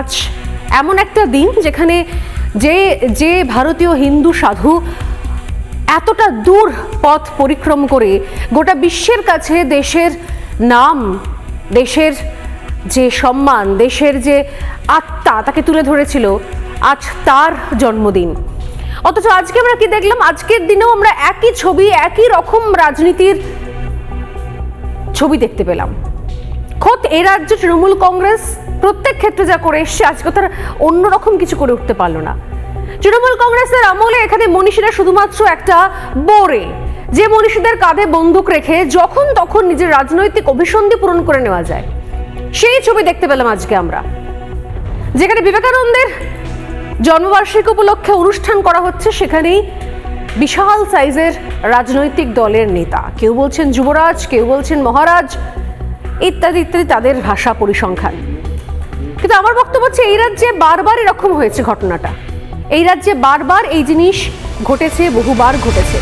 আজ এমন একটা দিন যেখানে যে ভারতীয় হিন্দু সাধু এতটা দূর পথ পরিক্রম করে গোটা বিশ্বের কাছে দেশের নাম, দেশের যে সম্মান, দেশের যে আত্মা তাকে তুলে ধরেছিল, আজ তার জন্মদিন। অথচ আজকে আমরা কি দেখলাম? আজকের দিনেও আমরা একই ছবি, একই রকম রাজনীতির ছবি দেখতে পেলাম। খোদ এ রাজ্যে তৃণমূল কংগ্রেস প্রত্যেক ক্ষেত্রে যা করে এসছে, আজকে তারা অন্যরকম কিছু করে উঠতে পারলো না। তৃণমূল কংগ্রেসের আমলে এখানে মনীষীরা শুধুমাত্র একটা বোরে, যে মনীষীদের কাঁধে বন্দুক রেখে যখন তখন নিজের রাজনৈতিক অভিসন্ধি পূরণ করে নেওয়া যায়, সেই ছবি দেখতে পেলাম আজকে আমরা। যেখানে বিবেকানন্দের জন্মবার্ষিকী উপলক্ষে অনুষ্ঠান করা হচ্ছে, সেখানেই বিশাল সাইজের রাজনৈতিক দলের নেতা, কেউ বলছেন যুবরাজ, কেউ বলছেন মহারাজ, ইত্যাদি ইত্যাদি তাদের ভাষা পরিসংখ্যান। কিন্তু আমার বক্তব্য হচ্ছে, এই রাজ্যে বারবার এরকম হয়েছে ঘটনাটা। এই রাজ্যে বারবার এই জিনিস ঘটেছে, বহুবার ঘটেছে।